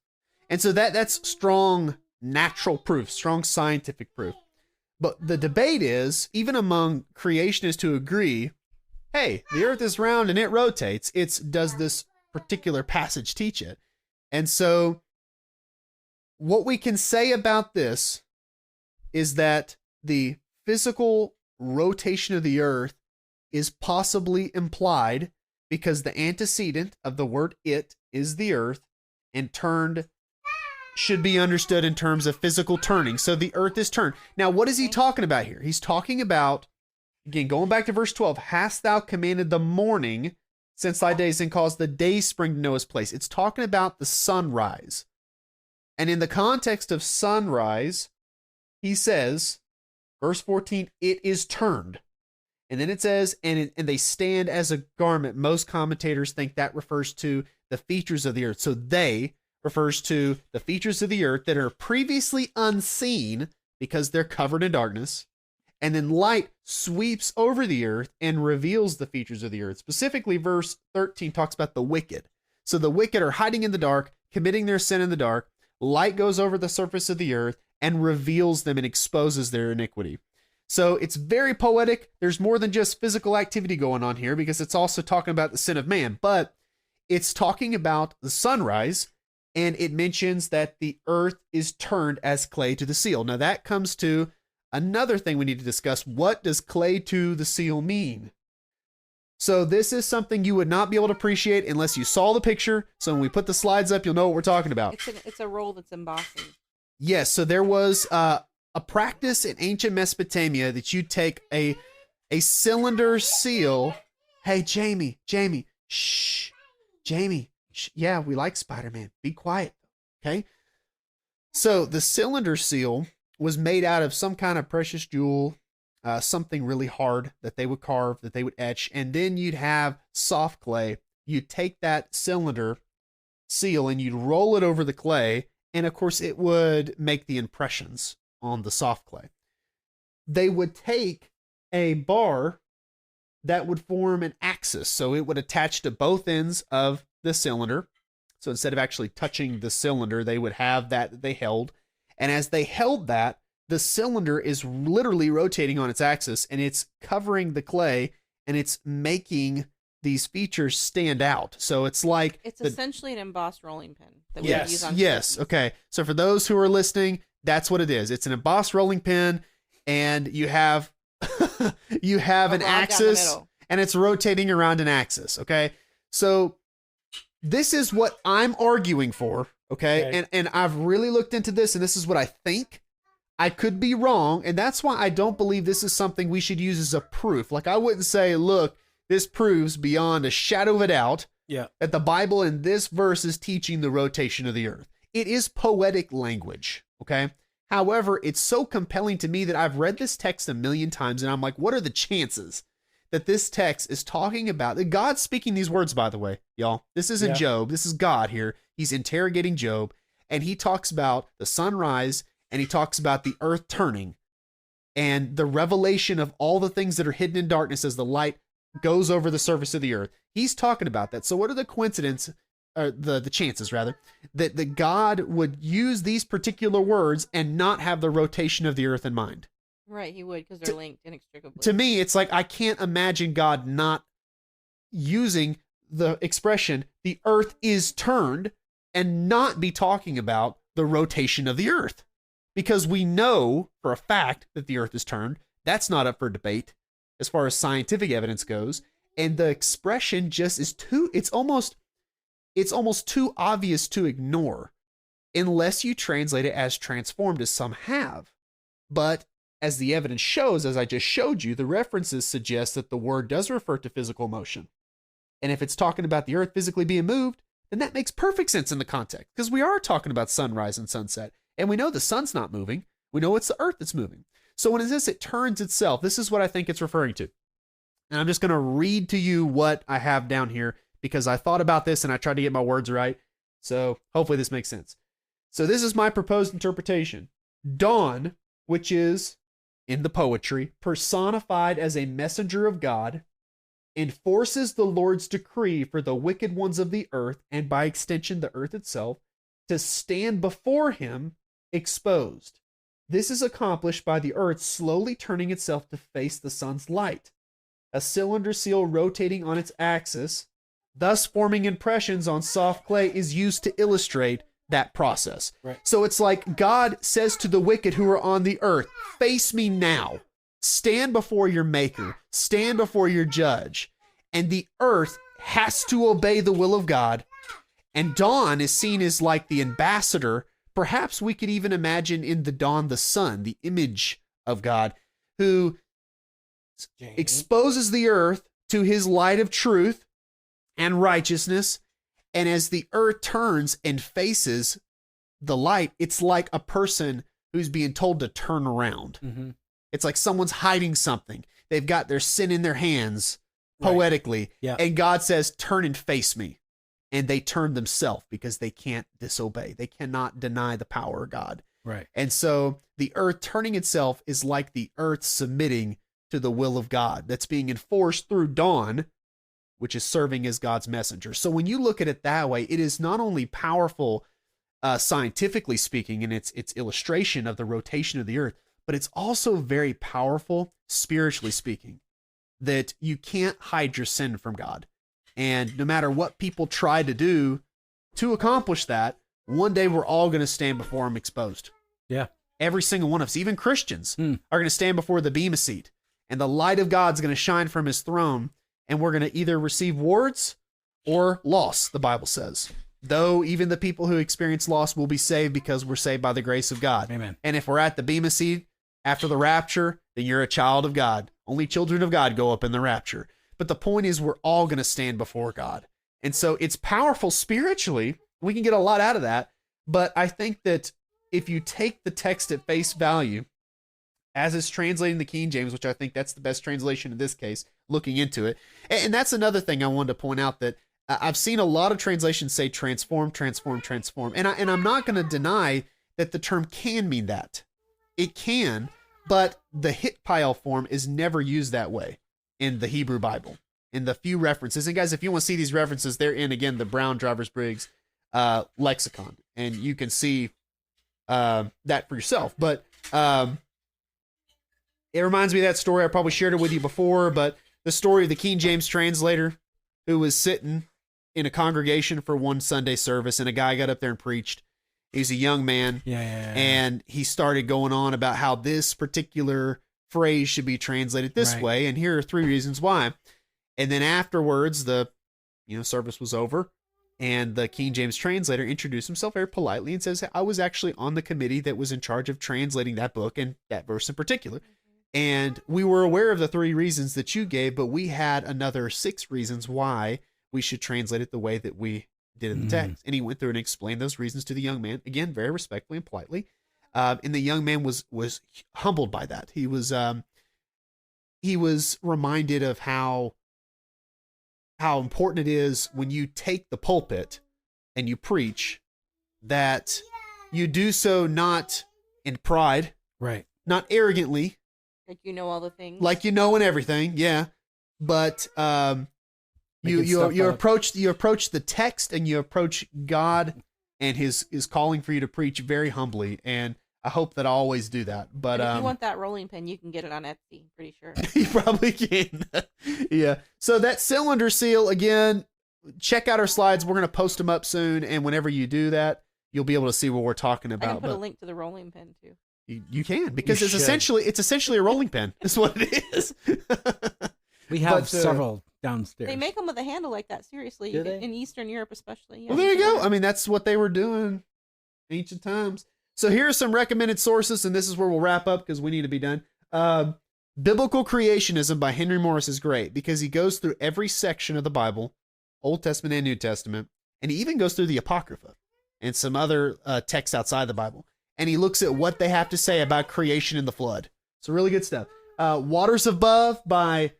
And so that's strong natural proof, strong scientific proof. But the debate is, even among creationists who agree, hey, the earth is round and it rotates, it's does this particular passage teach it? And so what we can say about this is that the physical rotation of the earth is possibly implied because the antecedent of the word it is the earth, and turned should be understood in terms of physical turning. So the earth is turned. Now, what is he talking about here? He's talking about, again, going back to verse 12, hast thou commanded the morning since thy days and caused the day spring to know his place? It's talking about the sunrise. And in the context of sunrise, he says, verse 14, it is turned. And then it says, and they stand as a garment. Most commentators think that refers to the features of the earth. So they refers to the features of the earth that are previously unseen because they're covered in darkness. And then light sweeps over the earth and reveals the features of the earth. Specifically, verse 13 talks about the wicked. So the wicked are hiding in the dark, committing their sin in the dark. Light goes over the surface of the earth and reveals them and exposes their iniquity. So it's very poetic. There's more than just physical activity going on here because it's also talking about the sin of man, but it's talking about the sunrise, and it mentions that the earth is turned as clay to the seal. Now that comes to another thing we need to discuss. What does clay to the seal mean? So this is something you would not be able to appreciate unless you saw the picture. So when we put the slides up, you'll know what we're talking about. It's a roll that's embossing. Yes, so there was a practice in ancient Mesopotamia that you'd take a cylinder seal. Hey, Jamie, shh, Jamie. Yeah, we like Spider-Man. Be quiet, okay? So the cylinder seal was made out of some kind of precious jewel, something really hard that they would carve, that they would etch, and then you'd have soft clay you'd take that cylinder seal and you'd roll it over the clay, and of course it would make the impressions on the soft clay. They would take a bar that would form an axis, so it would attach to both ends of the cylinder. So instead of actually touching the cylinder, they would have that they held, and as they held that, the cylinder is literally rotating on its axis, and it's covering the clay, and it's making these features stand out. So it's like It's essentially an embossed rolling pin that we Yes, use on yes, curtains. okay. So for those who are listening, that's what it is. It's an embossed rolling pin, and you have you have A an rod down the axis, middle. and it's rotating around an axis. Okay, so this is what I'm arguing for. Okay, Okay. and I've really looked into this, and this is what I think. I could be wrong, and that's why I don't believe this is something we should use as a proof. Like, I wouldn't say, look, this proves beyond a shadow of a doubt Yeah. that the Bible in this verse is teaching the rotation of the earth. It is poetic language, okay? However, it's so compelling to me that I've read this text a million times, and I'm like, what are the chances that this text is talking about, that God's speaking these words, by the way, y'all. This isn't Yeah. Job. This is God here. He's interrogating Job, and he talks about the sunrise, and he talks about the earth turning, and the revelation of all the things that are hidden in darkness as the light goes over the surface of the earth. He's talking about that. So what are the coincidences, or the chances rather, that God would use these particular words and not have the rotation of the earth in mind? Right, he would, because they're linked inextricably. To me, it's like I can't imagine God not using the expression "the earth is turned" and not be talking about the rotation of the earth, because we know for a fact that the earth is turned. That's not up for debate as far as scientific evidence goes, and the expression just is it's almost too obvious to ignore unless you translate it as transformed, as some have. But as the evidence shows, as I just showed you, the references suggest that the word does refer to physical motion. And if it's talking about the earth physically being moved, then that makes perfect sense in the context, because we are talking about sunrise and sunset, and we know the sun's not moving. We know it's the earth that's moving. So when it says it turns itself, this is what I think it's referring to. And I'm just going to read to you what I have down here, because I thought about this and I tried to get my words right. So hopefully this makes sense. So this is my proposed interpretation. Dawn, which is, in the poetry, personified as a messenger of God, enforces the Lord's decree for the wicked ones of the earth, and by extension the earth itself, to stand before him exposed. This is accomplished by the earth slowly turning itself to face the sun's light, a cylinder seal rotating on its axis, thus forming impressions on soft clay, is used to illustrate that process. Right. So it's like God says to the wicked who are on the earth, face me now. Stand before your maker. Stand before your judge. And the earth has to obey the will of God. And dawn is seen as like the ambassador. Perhaps we could even imagine in the dawn the sun, the image of God, who exposes the earth to his light of truth and righteousness. And as the earth turns and faces the light, it's like a person who's being told to turn around. Mm-hmm. It's like someone's hiding something. They've got their sin in their hands, Right. poetically. Yeah. And God says, turn and face me. And they turn themselves because they can't disobey. They cannot deny the power of God. Right. And so the earth turning itself is like the earth submitting to the will of God that's being enforced through dawn, which is serving as God's messenger. So when you look at it that way, it is not only powerful scientifically speaking in its illustration of the rotation of the earth, but it's also very powerful spiritually speaking, that you can't hide your sin from God. And no matter what people try to do to accomplish that, one day we're all going to stand before him exposed. Yeah. Every single one of us, even Christians, are going to stand before the bema seat, and the light of God's going to shine from his throne, and we're going to either receive rewards or loss, the Bible says. Though even the people who experience loss will be saved because we're saved by the grace of God. Amen. And if we're at the bema seat after the rapture, then you're a child of God. Only children of God go up in the rapture. But the point is, we're all going to stand before God. And so it's powerful spiritually. We can get a lot out of that. But I think that if you take the text at face value, as it's translated in the King James, which I think that's the best translation in this case, looking into it. And that's another thing I wanted to point out, that I've seen a lot of translations say transform, transform, transform. And I'm not going to deny that the term can mean that. It can, but the hit pile form is never used that way in the Hebrew Bible, in the few references. And guys, if you want to see these references, they're in, again, the Brown Drivers Briggs lexicon. And you can see that for yourself. But it reminds me of that story. I probably shared it with you before, but the story of the King James translator who was sitting in a congregation for one Sunday service, and a guy got up there and preached. He's a young man, and he started going on about how this particular phrase should be translated this way, and here are 3 reasons why. And then afterwards, the service was over, and the King James translator introduced himself very politely and says, I was actually on the committee that was in charge of translating that book and that verse in particular. And we were aware of the 3 reasons that you gave, but we had another 6 reasons why we should translate it the way that we did in the text. And he went through and explained those reasons to the young man, again, very respectfully and politely. And the young man was humbled by that. He was reminded of how important it is when you take the pulpit and you preach, that you do so not in pride, not arrogantly, like you know all the things, like you know and everything, but you approach the text, and you approach God and his calling for you to preach very humbly, and I hope that I always do that. But if you want that rolling pin, you can get it on Etsy, pretty sure. You probably can. Yeah. So that cylinder seal, again, check out our slides. We're going to post them up soon, and whenever you do that, you'll be able to see what we're talking about. I can put a link to the rolling pin too. You can, because it's essentially a rolling pin. That's what it is. We have several downstairs. They make them with a handle like that. Seriously, in Eastern Europe especially. Yeah, well, there you go. I mean, that's what they were doing ancient times. So here are some recommended sources, and this is where we'll wrap up because we need to be done. Biblical Creationism by Henry Morris is great because he goes through every section of the Bible, Old Testament and New Testament, and he even goes through the Apocrypha and some other texts outside the Bible. And he looks at what they have to say about creation and the flood. So really good stuff. Waters Above by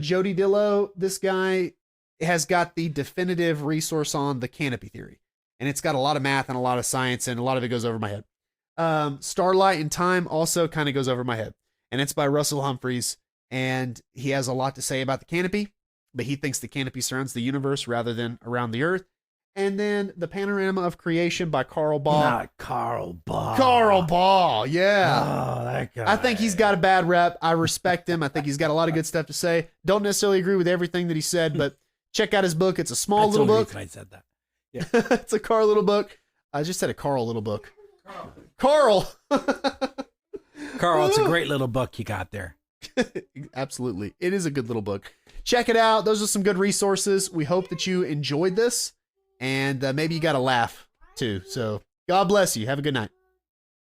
Jody Dillow. This guy has got the definitive resource on the canopy theory. And it's got a lot of math and a lot of science, and a lot of it goes over my head. Starlight in Time also kind of goes over my head. And it's by Russell Humphreys. And he has a lot to say about the canopy, but he thinks the canopy surrounds the universe rather than around the earth. And then The Panorama of Creation by Carl Baugh. Not Carl Baugh. Carl Baugh, yeah. Oh, that guy. I think he's got a bad rep. I respect him. I think he's got a lot of good stuff to say. Don't necessarily agree with everything that he said, but check out his book. It's a small little book. I said that. Yeah. It's a Carl little book. I just said a Carl little book. Carl. Carl, it's a great little book you got there. Absolutely. It is a good little book. Check it out. Those are some good resources. We hope that you enjoyed this. And maybe you got a laugh too. So God bless you. Have a good night.